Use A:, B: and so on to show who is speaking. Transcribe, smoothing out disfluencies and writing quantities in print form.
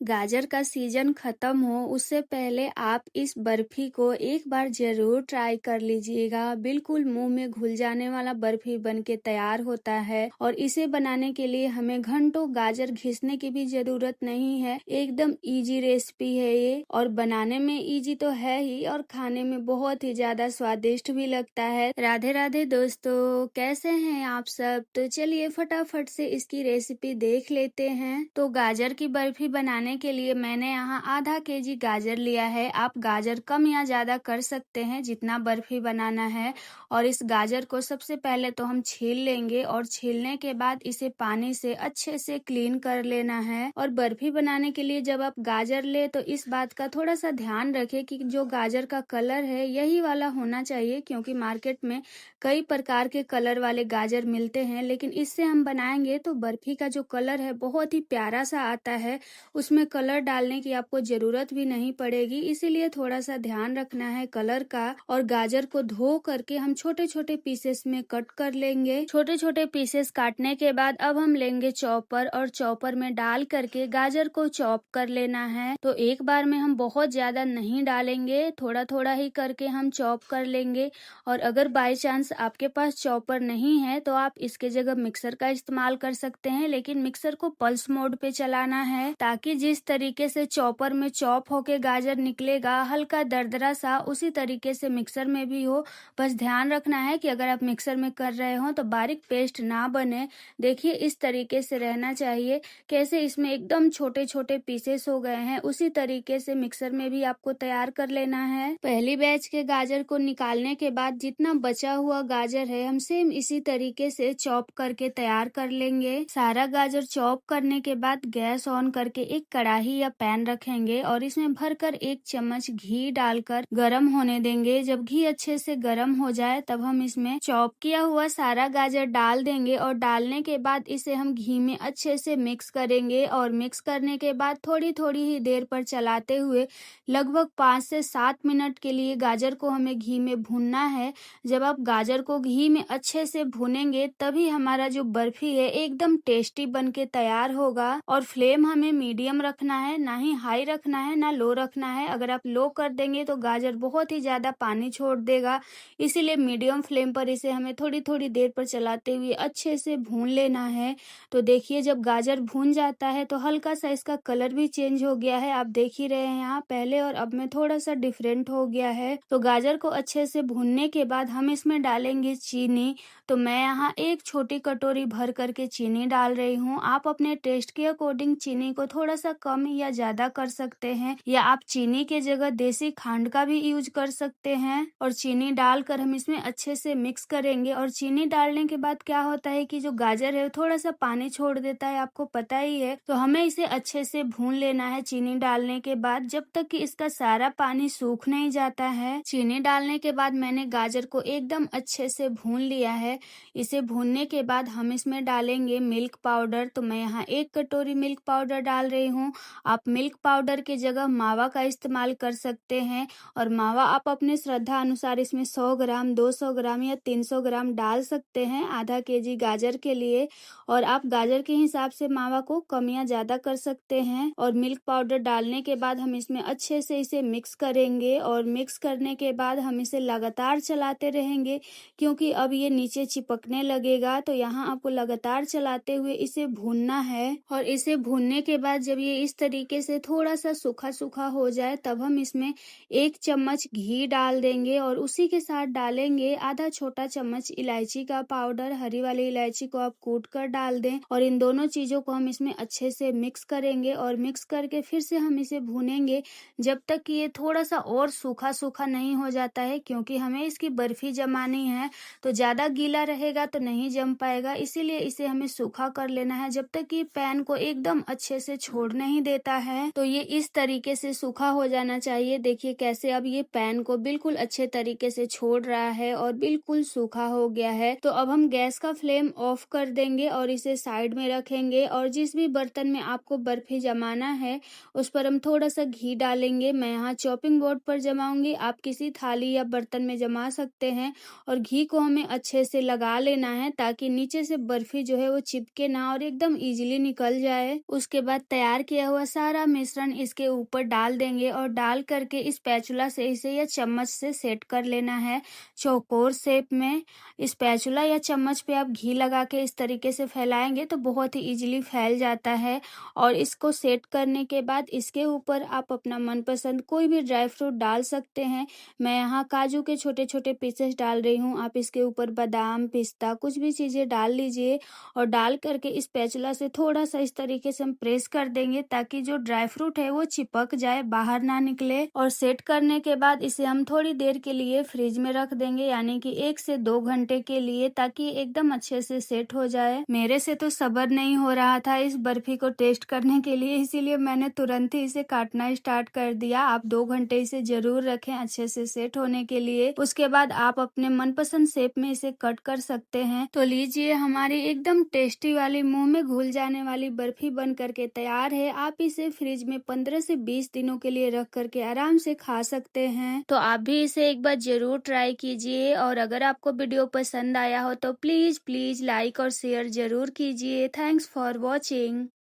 A: गाजर का सीजन खत्म हो उससे पहले आप इस बर्फी को एक बार जरूर ट्राई कर लीजिएगा। बिल्कुल मुंह में घुल जाने वाला बर्फी बनके तैयार होता है और इसे बनाने के लिए हमें घंटों गाजर घिसने की भी जरूरत नहीं है। एकदम इजी रेसिपी है ये और बनाने में इजी तो है ही और खाने में बहुत ही ज्यादा स्वादिष्ट भी लगता है। राधे राधे दोस्तों, कैसे हैं आप सब? तो चलिए फटाफट से इसकी रेसिपी देख लेते हैं। तो गाजर की बर्फी बनाने के लिए मैंने यहाँ आधा केजी गाजर लिया है। आप गाजर कम या ज्यादा कर सकते हैं जितना बर्फी बनाना है। और इस गाजर को सबसे पहले तो हम छील लेंगे और छीलने के बाद इसे पानी से अच्छे से क्लीन कर लेना है। और बर्फी बनाने के लिए जब आप गाजर ले तो इस बात का थोड़ा सा ध्यान रखें कि जो गाजर का कलर है यही वाला होना चाहिए, क्योंकि मार्केट में कई प्रकार के कलर वाले गाजर मिलते हैं, लेकिन इससे हम बनाएंगे तो बर्फी का जो कलर है बहुत ही प्यारा सा आता है। उसमें कलर डालने की आपको जरूरत भी नहीं पड़ेगी, इसीलिए थोड़ा सा ध्यान रखना है कलर का। और गाजर को धो करके हम छोटे छोटे पीसेस में कट कर लेंगे। छोटे छोटे पीसेस काटने के बाद अब हम लेंगे चॉपर और चॉपर में डाल करके गाजर को चॉप कर लेना है। तो एक बार में हम बहुत ज्यादा नहीं डालेंगे, थोड़ा थोड़ा ही करके हम चॉप कर लेंगे। और अगर बाई चांस आपके पास चॉपर नहीं है तो आप इसके जगह मिक्सर का इस्तेमाल कर सकते हैं, लेकिन मिक्सर को पल्स मोड पे चलाना है ताकि जिस तरीके से चॉपर में चॉप होके गाजर निकलेगा हल्का दरदरा सा, उसी तरीके से मिक्सर में भी हो। बस ध्यान रखना है कि अगर आप मिक्सर में कर रहे हो तो बारीक पेस्ट ना बने। देखिए इस तरीके से रहना चाहिए। कैसे इसमें एकदम छोटे छोटे पीसेस हो गए हैं, उसी तरीके से मिक्सर में भी आपको तैयार कर लेना है। पहली बैच के गाजर को निकालने के बाद जितना बचा हुआ गाजर है हम सेम इसी तरीके से चॉप करके तैयार कर लेंगे। सारा गाजर चॉप करने के बाद गैस ऑन करके एक कढ़ाई या पैन रखेंगे और इसमें भरकर 1 चम्मच घी डालकर गरम होने देंगे। जब घी अच्छे से गरम हो जाए तब हम इसमें चॉप किया हुआ सारा गाजर डाल देंगे और डालने के बाद इसे हम घी में अच्छे से मिक्स करेंगे। और मिक्स करने के बाद थोड़ी थोड़ी ही देर पर चलाते हुए लगभग 5 से 7 मिनट के लिए गाजर को हमें घी में भूनना है। जब आप गाजर को घी में अच्छे से भूनेंगे तभी हमारा जो बर्फी है एकदम टेस्टी बनके तैयार होगा। और फ्लेम हमें मीडियम रखना है, ना ही हाई रखना है ना लो रखना है। अगर आप लो कर देंगे तो गाजर बहुत ही ज्यादा पानी छोड़ देगा, इसीलिए मीडियम फ्लेम पर इसे हमें थोड़ी थोड़ी देर पर चलाते हुए अच्छे से भून लेना है। तो देखिए जब गाजर भून जाता है तो हल्का सा इसका कलर भी चेंज हो गया है। आप देख ही रहे हैं यहाँ पहले और अब में थोड़ा सा डिफरेंट हो गया है। तो गाजर को अच्छे से भूनने के बाद हम इसमें डालेंगे चीनी। तो मैं यहाँ 1 छोटी कटोरी भर करके चीनी डाल रही हूँ। आप अपने टेस्ट के अकॉर्डिंग चीनी को थोड़ा सा कम या ज्यादा कर सकते हैं, या आप चीनी के जगह देसी खांड का भी यूज कर सकते हैं। और चीनी डालकर हम इसमें अच्छे से मिक्स करेंगे। और चीनी डालने के बाद क्या होता है कि जो गाजर है थोड़ा सा पानी छोड़ देता है, आपको पता ही है। तो हमें इसे अच्छे से भून लेना है चीनी डालने के बाद, जब तक कि इसका सारा पानी सूख नहीं जाता है। चीनी डालने के बाद मैंने गाजर को एकदम अच्छे से भून लिया है। इसे भूनने के बाद हम इसमें डालेंगे मिल्क पाउडर। तो मैं यहाँ 1 कटोरी मिल्क पाउडर डाल रही हूँ। आप मिल्क पाउडर की जगह मावा का इस्तेमाल कर सकते हैं। और मावा आप अपने श्रद्धा अनुसार इसमें 100 ग्राम, 200 ग्राम या 300 ग्राम डाल सकते हैं आधा केजी गाजर के लिए। और आप गाजर के हिसाब से मावा को कम या ज्यादा कर सकते हैं। और मिल्क पाउडर डालने के बाद हम इसमें अच्छे से इसे मिक्स करेंगे। और मिक्स करने के बाद हम इसे लगातार चलाते रहेंगे, क्योंकि अब ये नीचे चिपकने लगेगा। तो यहाँ आपको लगातार चलाते हुए इसे भूनना है। और इसे भूनने के बाद जब ये इस तरीके से थोड़ा सा सूखा सूखा हो जाए तब हम इसमें 1 चम्मच घी डाल देंगे। और उसी के साथ डालेंगे आधा छोटा चम्मच इलायची का पाउडर। हरी वाली इलायची को आप कूट कर डाल दें। और इन दोनों चीजों को हम इसमें अच्छे से मिक्स करेंगे। और मिक्स करके फिर से हम इसे भूनेंगे जब तक कि ये थोड़ा सा और सूखा सूखा नहीं हो जाता है, क्योंकि हमें इसकी बर्फी जमानी है। तो ज्यादा गीला रहेगा तो नहीं जम पाएगा, इसीलिए इसे हमें सूखा कर लेना है जब तक कि पैन को एकदम अच्छे से छोड़ नहीं देता है। तो ये इस तरीके से सूखा हो जाना चाहिए। देखिए कैसे अब ये पैन को बिल्कुल अच्छे तरीके से छोड़ रहा है और बिल्कुल सूखा हो गया है। तो अब हम गैस का फ्लेम ऑफ कर देंगे और इसे साइड में रखेंगे। और जिस भी बर्तन में आपको बर्फी जमाना है उस पर हम थोड़ा सा घी डालेंगे। मैं यहाँ चॉपिंग बोर्ड पर जमाऊंगी, आप किसी थाली या बर्तन में जमा सकते हैं। और घी को हमें अच्छे से लगा लेना है ताकि नीचे से बर्फी जो है वो चिपके ना और एकदम इजीली निकल जाए। उसके बाद तैयार किया हुआ सारा मिश्रण इसके ऊपर डाल देंगे और डाल करके स्पैचुला से इसे या चम्मच से सेट कर लेना है चौकोर शेप में। स्पैचुला या चम्मच पे आप घी लगा के इस तरीके से फैलाएंगे तो बहुत ही इजीली फैल जाता है। और इसको सेट करने के बाद इसके ऊपर आप अपना मनपसंद कोई भी ड्राई फ्रूट डाल सकते हैं। मैं यहाँ काजू के छोटे छोटे पीसेस डाल रही हूँ। आप इसके ऊपर बादाम, पिस्ता कुछ भी चीज़ें डाल लीजिए और डाल करके स्पैचुला से थोड़ा सा इस तरीके से हम प्रेस कर देंगे ताकि जो ड्राई फ्रूट है वो चिपक जाए, बाहर ना निकले। और सेट करने के बाद इसे हम थोड़ी देर के लिए फ्रिज में रख देंगे, यानी कि 1 से 2 घंटे के लिए, ताकि एकदम अच्छे से सेट हो जाए। मेरे से तो सब्र नहीं हो रहा था इस बर्फी को टेस्ट करने के लिए, इसीलिए मैंने तुरंत ही इसे काटना स्टार्ट कर दिया। आप 2 घंटे इसे जरूर रखें अच्छे से सेट होने के लिए। उसके बाद आप अपने मनपसंद शेप में इसे कट कर सकते हैं। तो लीजिए, हमारी एकदम टेस्टी वाली मुंह में घुल जाने वाली बर्फी बन करके तैयार है। आप इसे फ्रिज में 15 से 20 दिनों के लिए रख करके आराम से खा सकते हैं। तो आप भी इसे एक बार जरूर ट्राई कीजिए। और अगर आपको वीडियो पसंद आया हो तो प्लीज लाइक और शेयर जरूर कीजिए। Thanks for watching.